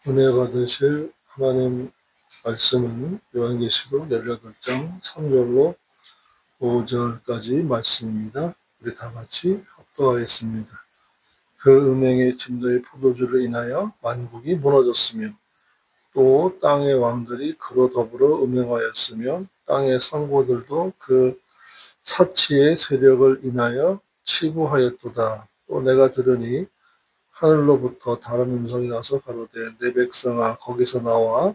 은혜 받으실 하나님 말씀은 요한계시록 18장 3절로 5절까지 말씀입니다. 우리 다 같이 합독하겠습니다. 그 음행의 진노의 포도주로 인하여 만국이 무너졌으며 또 땅의 왕들이 그로 더불어 음행하였으며 땅의 상고들도 그 사치의 세력을 인하여 치부하였도다. 또 내가 들으니 하늘로부터 다른 음성이 나서 가로되 내 백성아 거기서 나와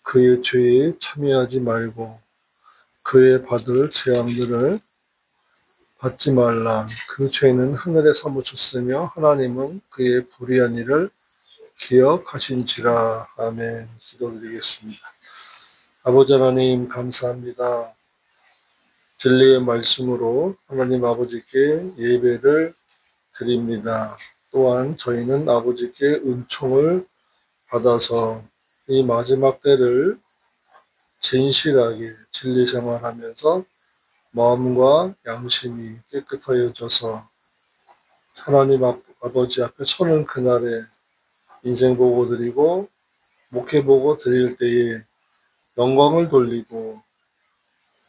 그의 죄에 참여하지 말고 그의 받을 재앙들을 받지 말라. 그 죄는 하늘에 사무쳤으며 하나님은 그의 불의한 일을 기억하신지라. 아멘. 기도드리겠습니다. 아버지 하나님 감사합니다. 진리의 말씀으로 하나님 아버지께 예배를 드립니다. 또한 저희는 아버지께 은총을 받아서 이 마지막 때를 진실하게 진리 생활하면서 마음과 양심이 깨끗하여져서 하나님 아버지 앞에 서는 그날에 인생 보고 드리고 목회 보고 드릴 때에 영광을 돌리고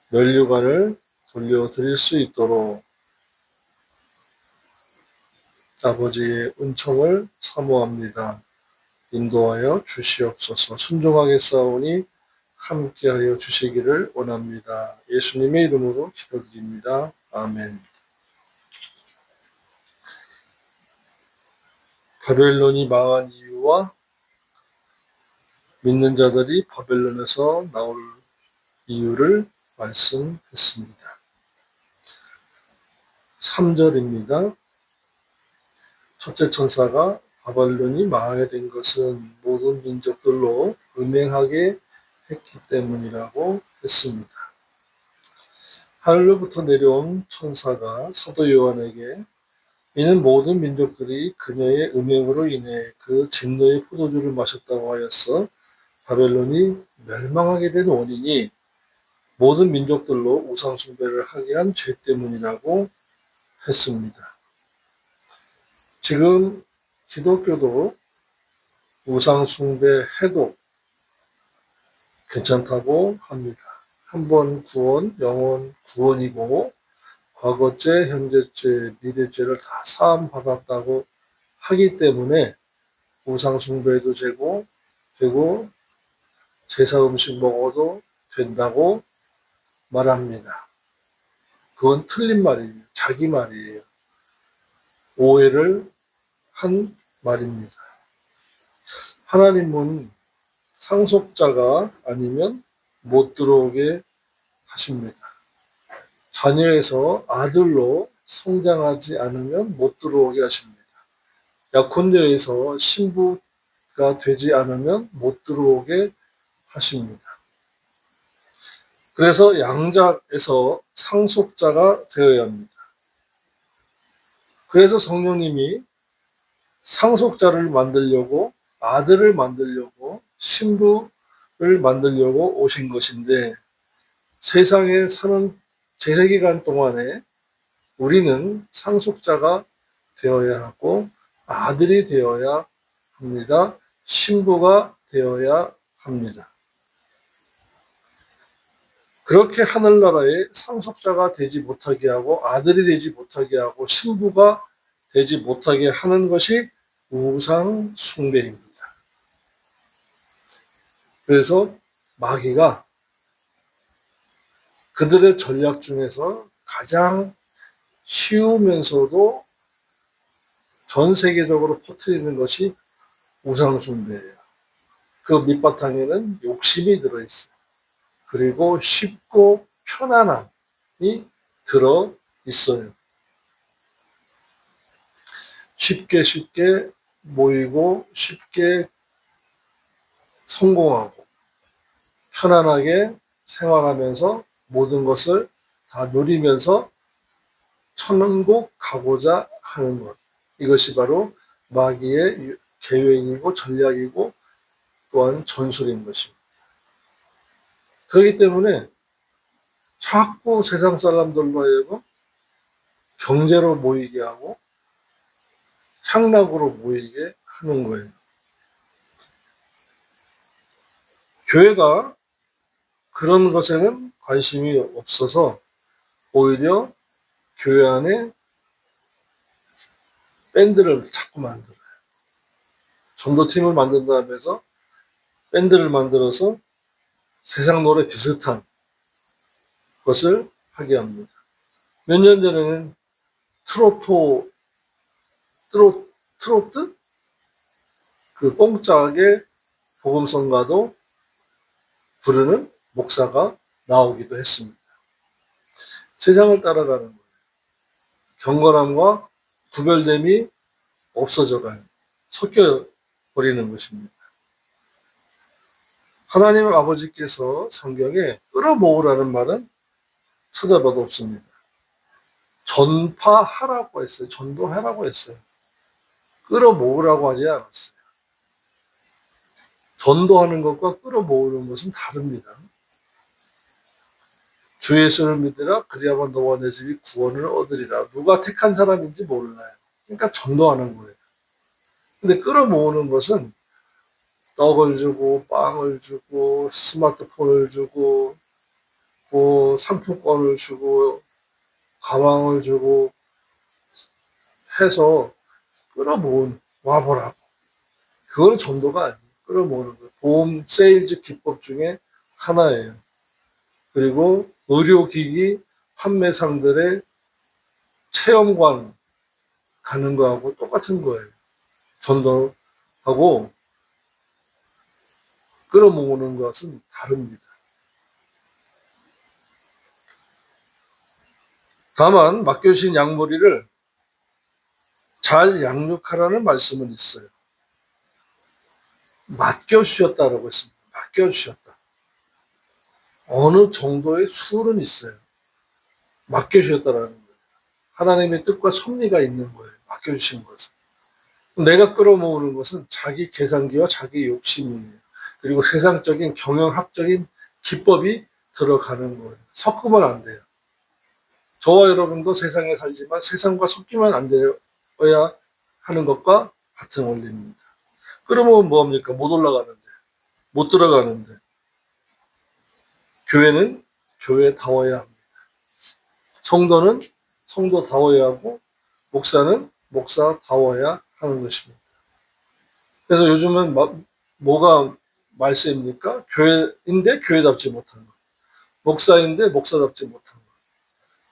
면류관을 돌려 드릴 수 있도록 아버지의 은총을 사모합니다. 인도하여 주시옵소서. 순종하게 싸우니 함께하여 주시기를 원합니다. 예수님의 이름으로 기도드립니다. 아멘. 바벨론이 망한 이유와 믿는 자들이 바벨론에서 나올 이유를 말씀했습니다. 3절입니다. 첫째 천사가 바벨론이 망하게 된 것은 모든 민족들로 음행하게 했기 때문이라고 했습니다. 하늘로부터 내려온 천사가 사도 요한에게 이는 모든 민족들이 그녀의 음행으로 인해 그 진노의 포도주를 마셨다고 하였어 바벨론이 멸망하게 된 원인이 모든 민족들로 우상 숭배를 하게 한 죄 때문이라고 했습니다. 지금 기독교도 우상 숭배해도 괜찮다고 합니다. 한 번 구원, 영원 구원이고 과거죄, 현재죄, 미래죄를 다 사함받았다고 하기 때문에 우상 숭배도 되고 제사 음식 먹어도 된다고 말합니다. 그건 틀린 말이에요. 자기 말이에요. 오해를 한 말입니다. 하나님은 상속자가 아니면 못 들어오게 하십니다. 자녀에서 아들로 성장하지 않으면 못 들어오게 하십니다. 약혼녀에서 신부가 되지 않으면 못 들어오게 하십니다. 그래서 양자에서 상속자가 되어야 합니다. 그래서 성령님이 상속자를 만들려고 아들을 만들려고 신부를 만들려고 오신 것인데 세상에 사는 재세기간 동안에 우리는 상속자가 되어야 하고 아들이 되어야 합니다. 신부가 되어야 합니다. 그렇게 하늘나라의 상속자가 되지 못하게 하고 아들이 되지 못하게 하고 신부가 되지 못하게 하는 것이 우상 숭배입니다. 그래서 마귀가 그들의 전략 중에서 가장 쉬우면서도 전 세계적으로 퍼뜨리는 것이 우상 숭배예요. 그 밑바탕에는 욕심이 들어있어요. 그리고 쉽고 편안함이 들어 있어요. 쉽게 모이고 쉽게 성공하고 편안하게 생활하면서 모든 것을 다 누리면서 천국 가고자 하는 것. 이것이 바로 마귀의 계획이고 전략이고 또한 전술인 것입니다. 그렇기 때문에 자꾸 세상 사람들로 하여금 경제로 모이게 하고 향락으로 모이게 하는 거예요. 교회가 그런 것에는 관심이 없어서 오히려 교회 안에 밴드를 자꾸 만들어요. 전도팀을 만든다 하면서 밴드를 만들어서 세상 노래 비슷한 것을 하게 합니다. 몇 년 전에는 트로트? 그 뽕짝의 복음성가도 부르는 목사가 나오기도 했습니다. 세상을 따라가는 거예요. 경건함과 구별됨이 없어져가요. 섞여 버리는 것입니다. 하나님 아버지께서 성경에 끌어모으라는 말은 찾아봐도 없습니다. 전파하라고 했어요. 전도하라고 했어요. 끌어모으라고 하지 않았어요. 전도하는 것과 끌어모으는 것은 다릅니다. 주 예수를 믿으라 그리하면 너와 내 집이 구원을 얻으리라. 누가 택한 사람인지 몰라요. 그러니까 전도하는 거예요. 근데 끌어모으는 것은 떡을 주고 빵을 주고 스마트폰을 주고 뭐 상품권을 주고 가방을 주고 해서 끌어모은 와보라고. 그건 전도가 아니에요. 끌어모으는 거예요. 보험 세일즈 기법 중에 하나예요. 그리고 의료기기 판매상들의 체험관 가는 거하고 똑같은 거예요. 전도하고 끌어모으는 것은 다릅니다. 다만 맡겨주신 양머리를 잘 양육하라는 말씀은 있어요. 맡겨주셨다라고 했습니다. 맡겨주셨다. 어느 정도의 수는 있어요. 맡겨주셨다라는 거예요. 하나님의 뜻과 섭리가 있는 거예요. 맡겨주신 것은. 내가 끌어모으는 것은 자기 계산기와 자기 욕심이에요. 그리고 세상적인 경영학적인 기법이 들어가는 거예요. 섞으면 안 돼요. 저와 여러분도 세상에 살지만 세상과 섞이면 안 되어야 하는 것과 같은 원리입니다. 그러면 뭐합니까? 못 올라가는데, 못 들어가는데. 교회는 교회다워야 합니다. 성도는 성도다워야 하고, 목사는 목사다워야 하는 것입니다. 그래서 요즘은 뭐가 말세입니까? 교회인데 교회답지 못한 것. 목사인데 목사답지 못한 것.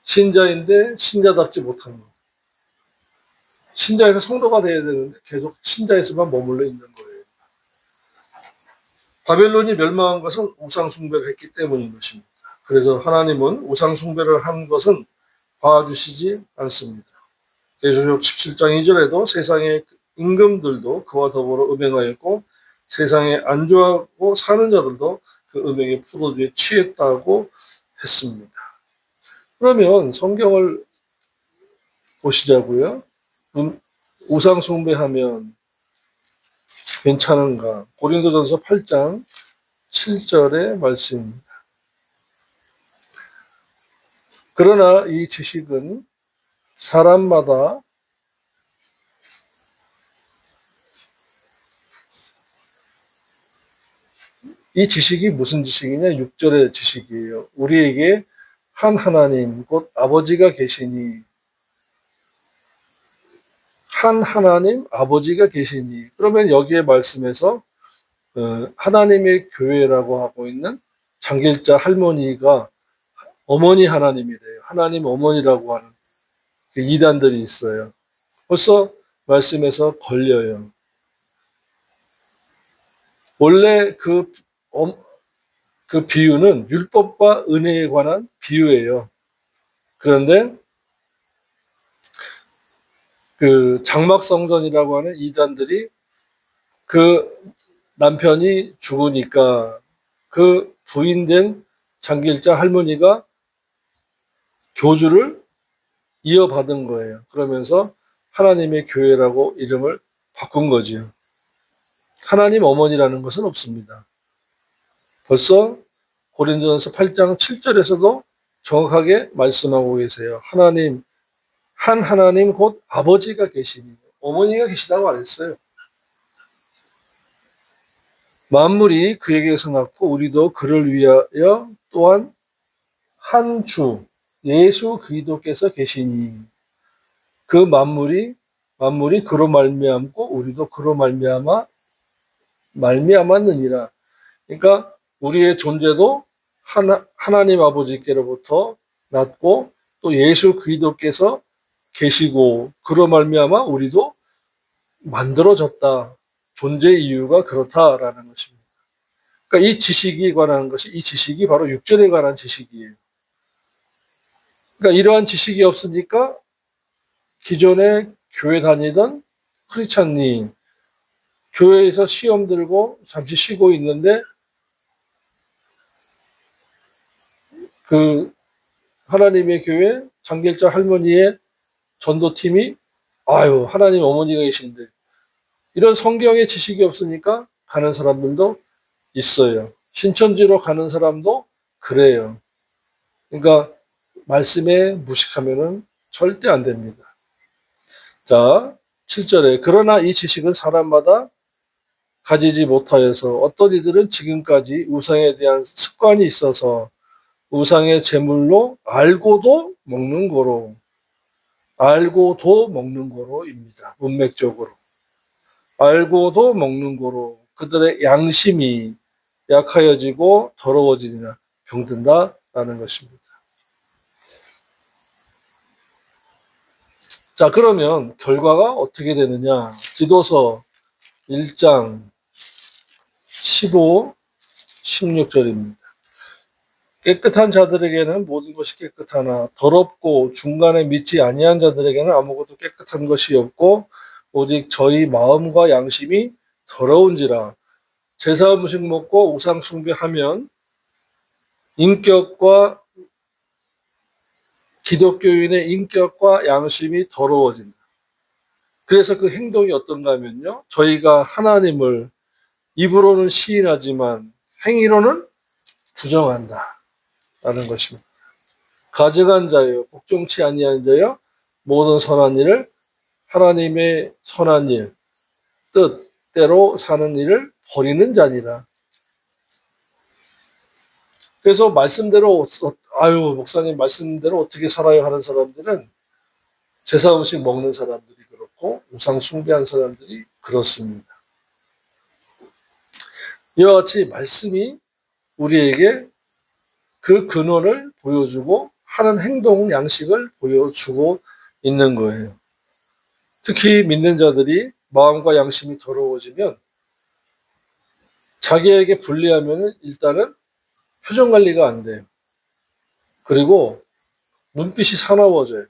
신자인데 신자답지 못한 것. 신자에서 성도가 돼야 되는데 계속 신자에서만 머물러 있는 거예요. 바벨론이 멸망한 것은 우상숭배를 했기 때문인 것입니다. 그래서 하나님은 우상숭배를 한 것은 봐주시지 않습니다. 계시록 17장 2절에도 세상의 임금들도 그와 더불어 음행하였고 세상에 안주하고 사는 자들도 그 음행의 포도주에 취했다고 했습니다. 그러면 성경을 보시자고요. 우상 숭배하면 괜찮은가? 고린도전서 8장 7절의 말씀입니다. 그러나 이 지식은 사람마다 이 지식이 무슨 지식이냐? 6절의 지식이에요. 우리에게 한 하나님 곧 아버지가 계시니 한 하나님 아버지가 계시니 그러면 여기에 말씀에서 하나님의 교회라고 하고 있는 장길자 할머니가 어머니 하나님이래요. 하나님 어머니라고 하는 그 이단들이 있어요. 벌써 말씀에서 걸려요. 원래 그 비유는 율법과 은혜에 관한 비유예요. 그런데 그 장막성전이라고 하는 이단들이 그 남편이 죽으니까 그 부인된 장길자 할머니가 교주를 이어받은 거예요. 그러면서 하나님의 교회라고 이름을 바꾼 거지요. 하나님 어머니라는 것은 없습니다. 벌써 고린도전서 8장 7절에서도 정확하게 말씀하고 계세요. 한 하나님 곧 아버지가 계시니 어머니가 계시다고 안 했어요. 만물이 그에게서 났고 우리도 그를 위하여 또한 한 주 예수 그리스도께서 계시니 그 만물이 그로 말미암고 우리도 그로 말미암았느니라. 그러니까 우리의 존재도 하나님 아버지께로부터 났고 또 예수 그리스도께서 계시고 그로 말미암아 우리도 만들어졌다. 존재 이유가 그렇다라는 것입니다. 그러니까 이 지식이 관한 것이 이 지식이 바로 육전에 관한 지식이에요. 그러니까 이러한 지식이 없으니까 기존에 교회 다니던 크리스찬이 교회에서 시험 들고 잠시 쉬고 있는데 그 하나님의 교회 장길자 할머니의 전도팀이 아유 하나님 어머니가 계신데 이런 성경의 지식이 없으니까 가는 사람들도 있어요. 신천지로 가는 사람도 그래요. 그러니까 말씀에 무식하면은 절대 안 됩니다. 자, 7절에 그러나 이 지식은 사람마다 가지지 못하여서 어떤 이들은 지금까지 우상에 대한 습관이 있어서 우상의 제물로 알고도 먹는 거로입니다. 문맥적으로. 알고도 먹는 거로 그들의 양심이 약하여지고 더러워지느냐 병든다라는 것입니다. 자, 그러면 결과가 어떻게 되느냐? 디도서 1장 15, 16절입니다. 깨끗한 자들에게는 모든 것이 깨끗하나 더럽고 중간에 믿지 아니한 자들에게는 아무것도 깨끗한 것이 없고 오직 저희 마음과 양심이 더러운지라. 제사 음식 먹고 우상 숭배하면 인격과 기독교인의 인격과 양심이 더러워진다. 그래서 그 행동이 어떤가 하면요. 저희가 하나님을 입으로는 시인하지만 행위로는 부정한다. 라는 것입니다. 가증한 자여 복종치 아니한 자여 모든 선한 일을 하나님의 선한 일 뜻대로 사는 일을 버리는 자니라. 그래서 말씀대로 목사님 말씀대로 어떻게 살아야 하는 사람들은 제사 음식 먹는 사람들이 그렇고 우상 숭배한 사람들이 그렇습니다. 이와 같이 말씀이 우리에게 그 근원을 보여주고 하는 행동 양식을 보여주고 있는 거예요. 특히 믿는 자들이 마음과 양심이 더러워지면 자기에게 불리하면 일단은 표정 관리가 안 돼요. 그리고 눈빛이 사나워져요.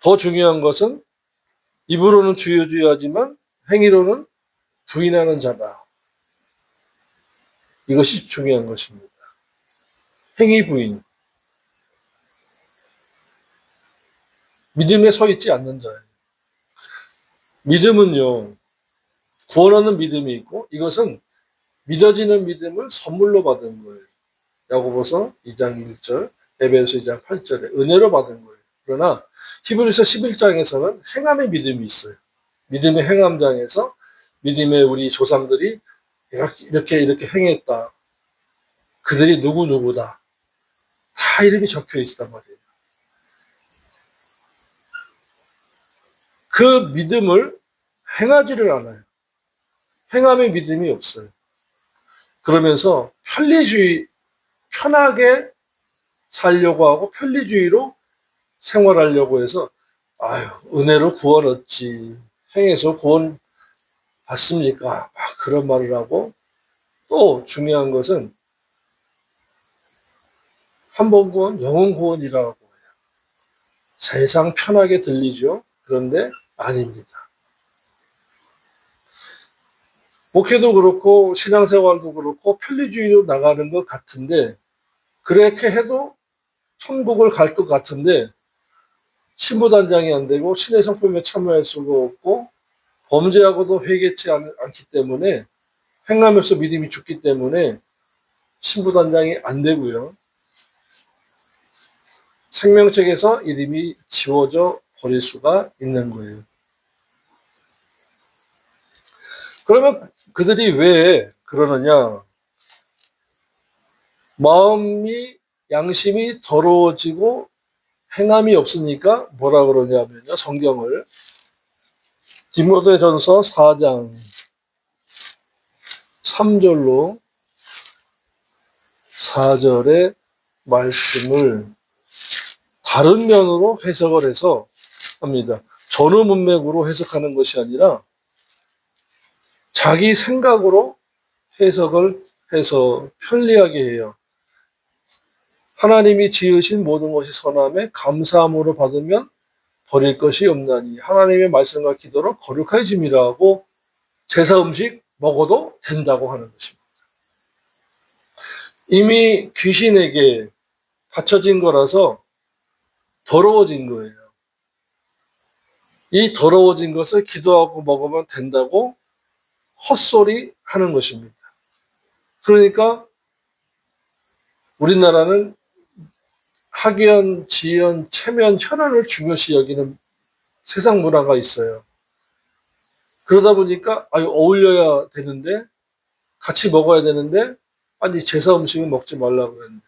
더 중요한 것은 입으로는 주여주여하지만 행위로는 부인하는 자다. 이것이 중요한 것입니다. 행위 부인. 믿음에 서 있지 않는 자예요. 믿음은요. 구원 얻는 믿음이 있고 이것은 믿어지는 믿음을 선물로 받은 거예요. 야고보서 2장 1절, 에베소 2장 8절에 은혜로 받은 거예요. 그러나 히브리서 11장에서는 행함의 믿음이 있어요. 믿음의 행함장에서 믿음의 우리 조상들이 이렇게 행했다. 그들이 누구누구다. 다 이름이 적혀 있단 말이에요. 그 믿음을 행하지를 않아요. 행함의 믿음이 없어요. 그러면서 편하게 살려고 하고 편리주의로 생활하려고 해서 은혜로 구원 얻지 행해서 구원 받습니까? 막 그런 말을 하고 또 중요한 것은 한 번 구원, 영원 구원이라고 해요. 세상 편하게 들리죠. 그런데 아닙니다. 목회도 그렇고 신앙생활도 그렇고 편리주의로 나가는 것 같은데 그렇게 해도 천국을 갈 것 같은데 신부단장이 안 되고 신의 성품에 참여할 수가 없고 범죄하고도 회개치 않기 때문에 행함에서 믿음이 죽기 때문에 신부단장이 안 되고요. 생명책에서 이름이 지워져 버릴 수가 있는 거예요. 그러면 그들이 왜 그러느냐? 마음이, 양심이 더러워지고 행함이 없으니까 뭐라 그러냐면요. 성경을 디모데전서 4장 3절로 4절의 말씀을 다른 면으로 해석을 해서 합니다. 전후 문맥으로 해석하는 것이 아니라 자기 생각으로 해석을 해서 편리하게 해요. 하나님이 지으신 모든 것이 선함에 감사함으로 받으면 버릴 것이 없나니 하나님의 말씀과 기도로 거룩해짐이라 하고 제사 음식 먹어도 된다고 하는 것입니다. 이미 귀신에게 바쳐진 거라서 더러워진 거예요. 이 더러워진 것을 기도하고 먹으면 된다고 헛소리 하는 것입니다. 그러니까 우리나라는 학연, 지연, 체면, 혈연을 중요시 여기는 세상 문화가 있어요. 그러다 보니까 어울려야 되는데 같이 먹어야 되는데 아니 제사 음식은 먹지 말라고 그랬는데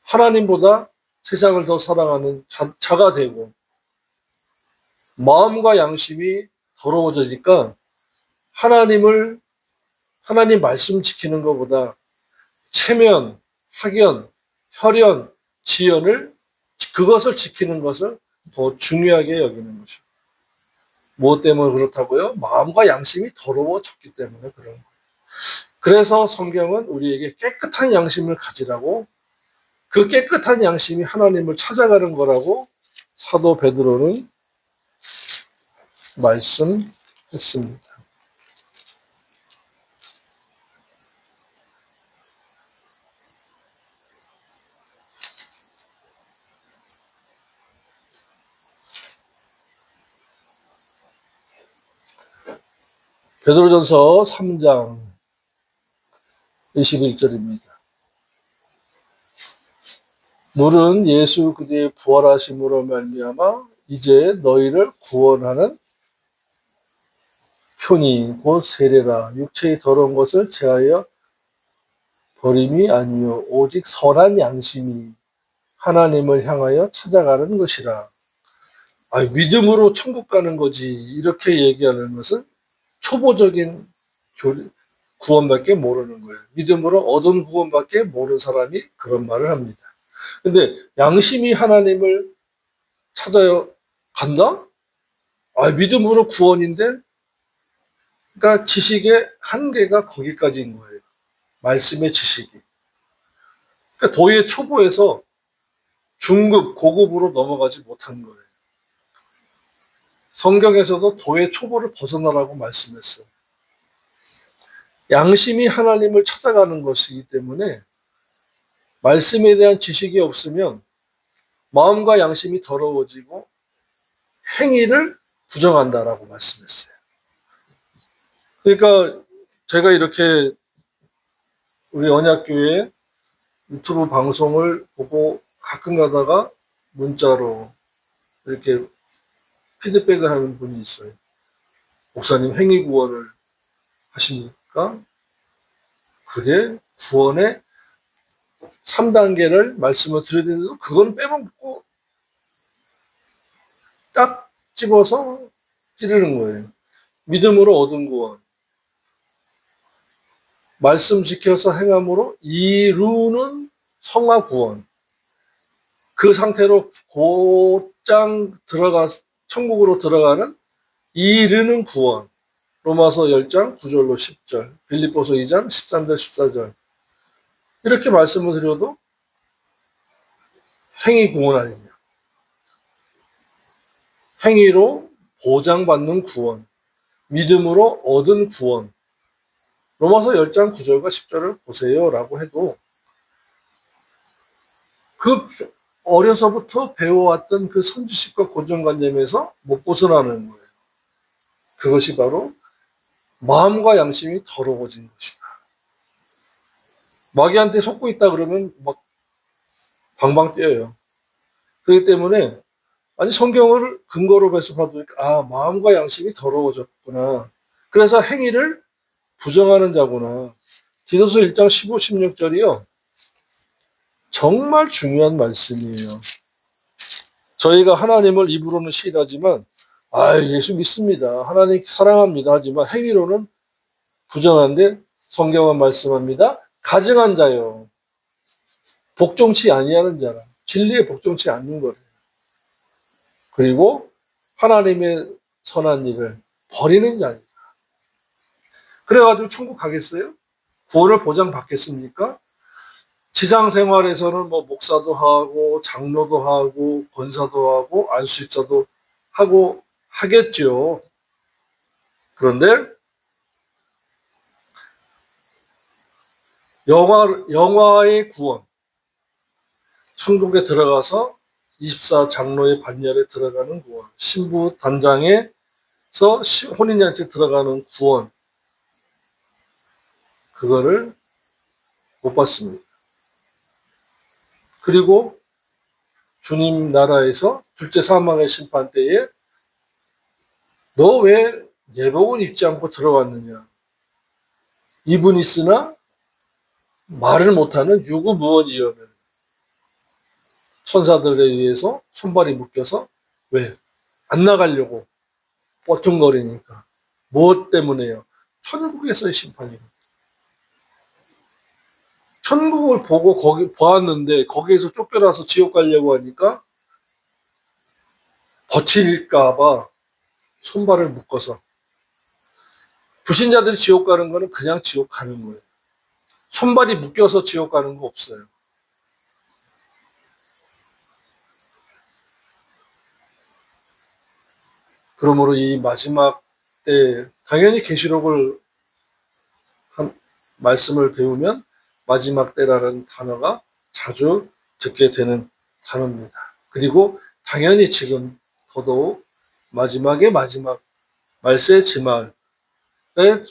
하나님보다 세상을 더 사랑하는 자가 되고 마음과 양심이 더러워지니까 하나님 말씀 지키는 것보다 체면, 학연, 혈연, 지연을 그것을 지키는 것을 더 중요하게 여기는 것이죠. 무엇 때문에 그렇다고요? 마음과 양심이 더러워졌기 때문에 그런 거예요. 그래서 성경은 우리에게 깨끗한 양심을 가지라고 그 깨끗한 양심이 하나님을 찾아가는 거라고 사도 베드로는 말씀했습니다. 베드로전서 3장 21절입니다. 물은 예수 그리스도의 부활하심으로 말미암아 이제 너희를 구원하는 표니 곧 세례라. 육체의 더러운 것을 제하여 버림이 아니요 오직 선한 양심이 하나님을 향하여 찾아가는 것이라. 믿음으로 천국 가는 거지 이렇게 얘기하는 것은 초보적인 구원밖에 모르는 거예요. 믿음으로 얻은 구원밖에 모르는 사람이 그런 말을 합니다. 근데 양심이 하나님을 찾아요 간다? 믿음으로 구원인데 그러니까 지식의 한계가 거기까지인 거예요. 말씀의 지식이. 그러니까 도의 초보에서 중급, 고급으로 넘어가지 못한 거예요. 성경에서도 도의 초보를 벗어나라고 말씀했어요. 양심이 하나님을 찾아가는 것이기 때문에 말씀에 대한 지식이 없으면 마음과 양심이 더러워지고 행위를 부정한다라고 말씀했어요. 그러니까 제가 이렇게 우리 언약교회 유튜브 방송을 보고 가끔 가다가 문자로 이렇게 피드백을 하는 분이 있어요. 목사님 행위 구원을 하십니까? 그게 구원의 3단계를 말씀을 드리는데도 그건 빼먹고 딱 집어서 찌르는 거예요. 믿음으로 얻은 구원. 말씀 지켜서 행함으로 이루는 성화 구원. 그 상태로 곧장 천국으로 들어가는 이르는 구원. 로마서 10장 9절로 10절, 빌립보서 2장 13절 14절. 이렇게 말씀을 드려도 행위 구원 아니냐. 행위로 보장받는 구원. 믿음으로 얻은 구원. 로마서 10장 9절과 10절을 보세요라고 해도 그 어려서부터 배워왔던 그 선지식과 고정관념에서 못 벗어나는 거예요. 그것이 바로 마음과 양심이 더러워진 것이다. 마귀한테 속고 있다 그러면 막 방방 뛰어요. 그렇기 때문에 성경을 근거로 해서 봐도 마음과 양심이 더러워졌구나. 그래서 행위를 부정하는 자구나. 디도서 1장 15, 16절이요. 정말 중요한 말씀이에요. 저희가 하나님을 입으로는 신하지만 예수 믿습니다. 하나님 사랑합니다. 하지만 행위로는 부정한데 성경은 말씀합니다. 가증한 자요. 복종치 아니하는 자라. 진리에 복종치 않는 거래요. 그리고 하나님의 선한 일을 버리는 자입니다. 그래가지고 천국 가겠어요? 구원을 보장받겠습니까? 지상 생활에서는 뭐 목사도 하고 장로도 하고 권사도 하고 안수집사도 하고 하겠죠. 그런데 영화의 구원, 천국에 들어가서 24장로의 반열에 들어가는 구원, 신부 단장에서 혼인잔치 들어가는 구원, 그거를 못 받습니다. 그리고 주님 나라에서 둘째 사망의 심판 때에 너 왜 예복은 입지 않고 들어왔느냐? 입은 있으나 말을 못하는 유구무원이여면 천사들에 의해서 손발이 묶여서 왜? 안 나가려고 뻐퉁거리니까. 무엇 때문에요? 천국에서의 심판이에요. 천국을 보고 거기 보았는데 거기에서 쫓겨나서 지옥 가려고 하니까 버틸까봐 손발을 묶어서 불신자들이 지옥 가는 거는 그냥 지옥 가는 거예요. 손발이 묶여서 지옥 가는 거 없어요. 그러므로 이 마지막 때 당연히 계시록을 말씀을 배우면 마지막 때라는 단어가 자주 듣게 되는 단어입니다. 그리고 당연히 지금 더더욱 마지막의 마지막 말세 지말에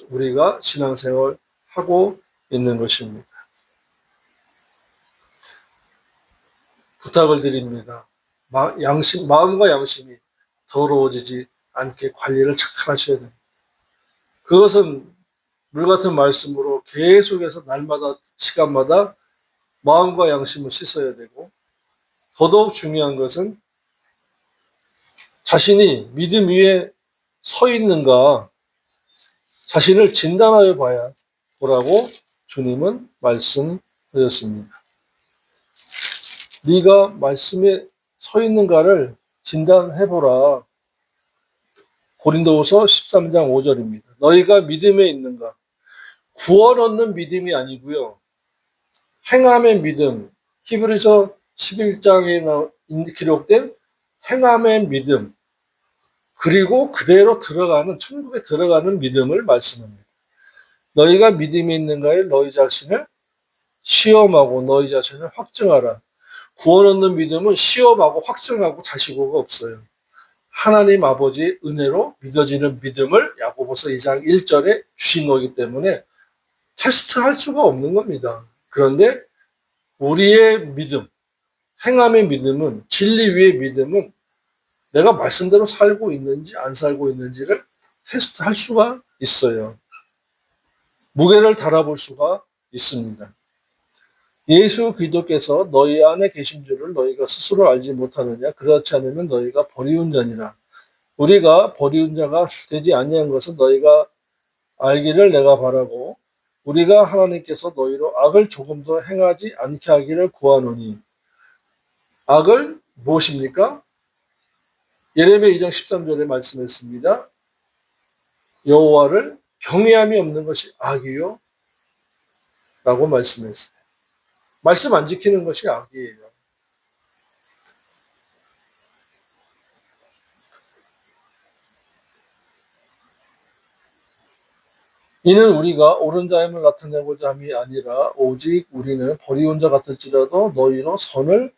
우리가 신앙생활 하고 있는 것입니다. 부탁을 드립니다. 마음과 양심이 더러워지지 않게 관리를 잘 하셔야 됩니다. 그것은 물 같은 말씀으로 계속해서 날마다 시간마다 마음과 양심을 씻어야 되고 더더욱 중요한 것은 자신이 믿음 위에 서 있는가 자신을 진단하여 봐야 보라고 주님은 말씀하셨습니다. 네가 말씀에 서 있는가를 진단해보라. 고린도후서 13장 5절입니다. 너희가 믿음에 있는가? 구원 얻는 믿음이 아니고요. 행함의 믿음, 히브리서 11장에 기록된 행함의 믿음, 그리고 그대로 들어가는 천국에 들어가는 믿음을 말씀합니다. 너희가 믿음이 있는가에 너희 자신을 시험하고 너희 자신을 확증하라. 구원 얻는 믿음은 시험하고 확증하고 자시고가 없어요. 하나님 아버지의 은혜로 믿어지는 믿음을 야고보서 2장 1절에 주신 거기 때문에 테스트할 수가 없는 겁니다. 그런데 우리의 믿음, 행함의 믿음은 진리 위의 믿음은 내가 말씀대로 살고 있는지 안 살고 있는지를 테스트할 수가 있어요. 무게를 달아볼 수가 있습니다. 예수 그리스도께서 너희 안에 계신 줄을 너희가 스스로 알지 못하느냐? 그렇지 않으면 너희가 버리운 자니라. 우리가 버리운 자가 되지 아니한 것은 너희가 알기를 내가 바라고 우리가 하나님께서 너희로 악을 조금도 행하지 않게 하기를 구하노니. 악을 무엇입니까? 예레미야 2장 13절에 말씀했습니다. 여호와를 경외함이 없는 것이 악이요 라고 말씀했어요. 말씀 안 지키는 것이 악이에요. 이는 우리가 옳은 자임을 나타내고자 함이 아니라 오직 우리는 버리운 자 같을지라도 너희로 선을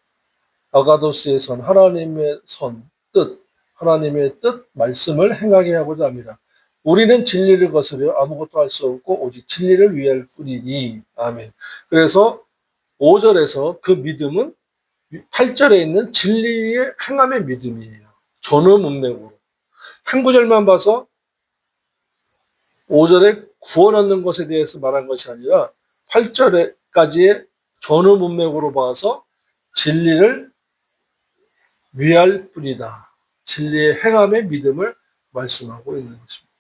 아가도스의 선, 하나님의 선, 뜻, 하나님의 뜻, 말씀을 행하게 하고자 합니다. 우리는 진리를 거스려 아무것도 할 수 없고 오직 진리를 위할 뿐이니. 아멘. 그래서 5절에서 그 믿음은 8절에 있는 진리의 행함의 믿음이에요. 전후 문맥으로. 한 구절만 봐서 5절에 구원 얻는 것에 대해서 말한 것이 아니라 8절까지의 전후 문맥으로 봐서 진리를 위할 뿐이다. 진리의 행함의 믿음을 말씀하고 있는 것입니다.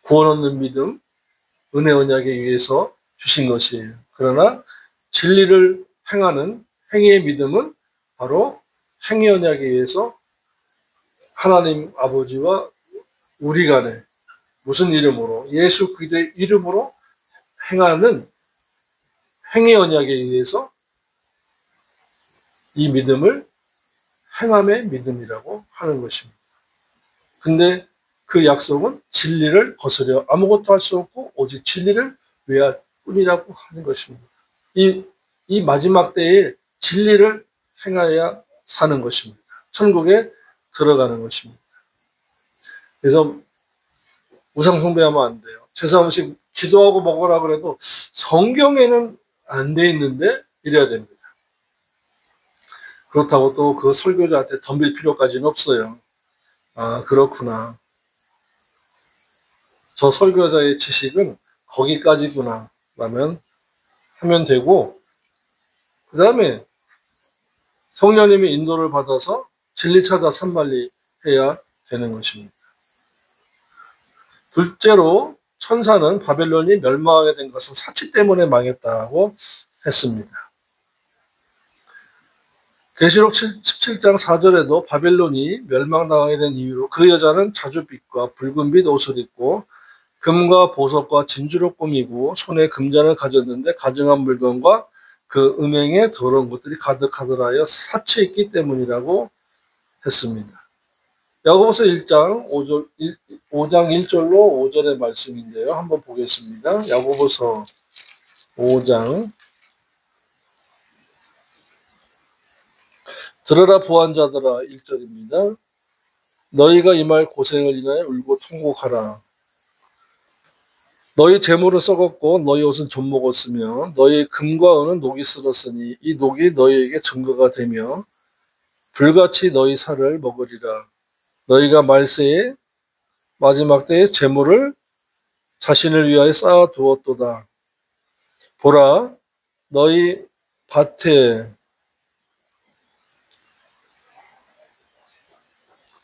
구원 얻는 믿음, 은혜 언약에 의해서 주신 것이에요. 그러나 진리를 행하는 행위의 믿음은 바로 행위 언약에 의해서 하나님 아버지와 우리 간에 무슨 이름으로? 예수 그리스도의 이름으로 행하는 행위 언약에 의해서 이 믿음을 행함의 믿음이라고 하는 것입니다. 근데 그 약속은 진리를 거스려 아무것도 할 수 없고 오직 진리를 위할 뿐이라고 하는 것입니다. 이 마지막 때에 진리를 행하여야 사는 것입니다. 천국에 들어가는 것입니다. 그래서 우상 숭배하면 안 돼요. 제사 음식 기도하고 먹으라 그래도 성경에는 안 돼 있는데 이래야 됩니다. 그렇다고 또 그 설교자한테 덤빌 필요까지는 없어요. 아, 그렇구나. 저 설교자의 지식은 거기까지구나. 라면 하면 되고, 그 다음에 성령님의 인도를 받아서 진리 찾아 산만리 해야 되는 것입니다. 둘째로 천사는 바벨론이 멸망하게 된 것은 사치 때문에 망했다고 했습니다. 계시록 17장 4절에도 바벨론이 멸망당하게 된 이유로 그 여자는 자줏빛과 붉은빛 옷을 입고 금과 보석과 진주로 꾸미고 손에 금잔을 가졌는데 가증한 물건과 그 음행에 더러운 것들이 가득하더라 하여 사치했기 때문이라고 했습니다. 야고보서 1장 5장 1절로 5절의 말씀인데요. 한번 보겠습니다. 야고보서 5장 들으라 부한자들아 1절입니다. 너희가 이 말 고생을 인하여 울고 통곡하라. 너희 재물은 썩었고 너희 옷은 좀 먹었으며 너희 금과 은은 녹이 쓸었으니 이 녹이 너희에게 증거가 되며 불같이 너희 살을 먹으리라. 너희가 말세에 마지막 때에 재물을 자신을 위하여 쌓아 두었도다. 보라, 너희 밭에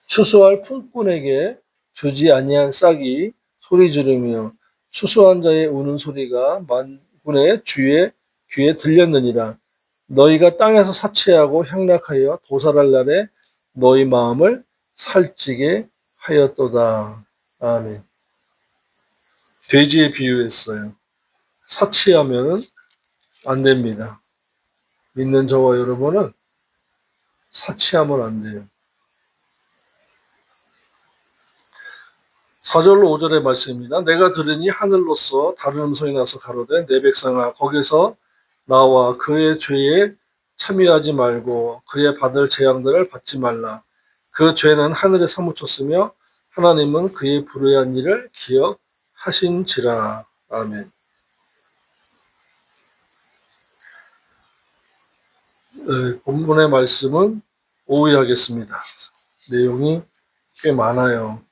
추수할 품꾼에게 주지 아니한 싹이 소리 지르며 추수한 자의 우는 소리가 만군의 주의 귀에 들렸느니라. 너희가 땅에서 사치하고 향락하여 도살할 날에 너희 마음을 살찌게 하였도다. 아멘. 돼지에 비유했어요. 사치하면 안 됩니다. 믿는 저와 여러분은 사치하면 안 돼요. 4절로 5절의 말씀입니다. 내가 들으니 하늘로서 다른 음성이 나서 가로되 내 백성아 거기서 나와 그의 죄에 참여하지 말고 그의 받을 재앙들을 받지 말라. 그 죄는 하늘에 사무쳤으며 하나님은 그의 불의한 일을 기억하신지라. 아멘. 본문의 말씀은 오해하겠습니다. 내용이 꽤 많아요.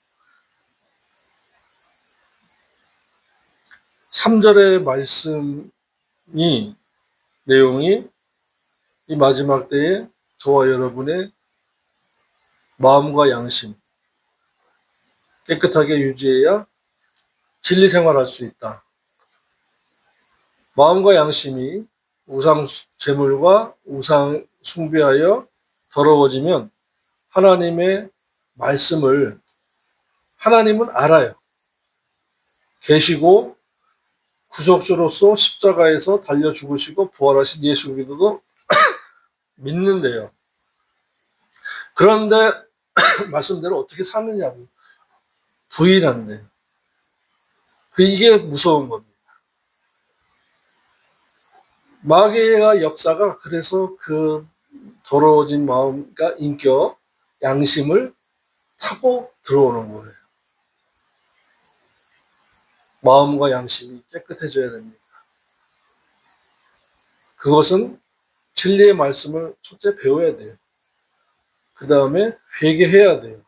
3절의 말씀이 내용이 이 마지막 때에 저와 여러분의 마음과 양심 깨끗하게 유지해야 진리 생활할 수 있다. 마음과 양심이 우상 제물과 우상 숭배하여 더러워지면 하나님의 말씀을 하나님은 알아요. 계시고 구속주로서 십자가에서 달려 죽으시고 부활하신 예수 그리스도도 믿는데요. 그런데 말씀대로 어떻게 사느냐고 부인한대요. 이게 무서운 겁니다. 마귀의 역사가 그래서 그 더러워진 마음과 인격, 양심을 타고 들어오는 거예요. 마음과 양심이 깨끗해져야 됩니다. 그것은 진리의 말씀을 첫째 배워야 돼요. 그 다음에 회개해야 돼요.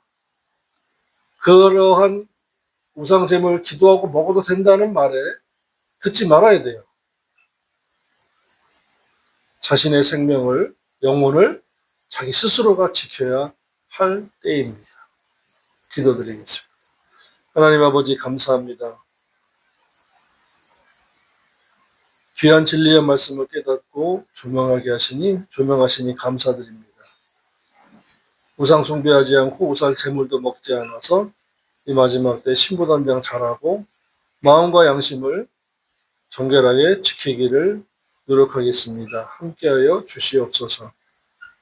그러한 우상제물 기도하고 먹어도 된다는 말에 듣지 말아야 돼요. 자신의 생명을, 영혼을 자기 스스로가 지켜야 할 때입니다. 기도드리겠습니다. 하나님 아버지 감사합니다. 귀한 진리의 말씀을 깨닫고 조명하시니 감사드립니다. 우상 숭배하지 않고 우상 제물도 먹지 않아서 이 마지막 때 신부단장 잘하고 마음과 양심을 정결하게 지키기를 노력하겠습니다. 함께하여 주시옵소서.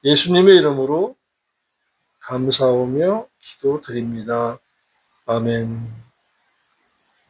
예수님의 이름으로 감사하며 기도드립니다. 아멘.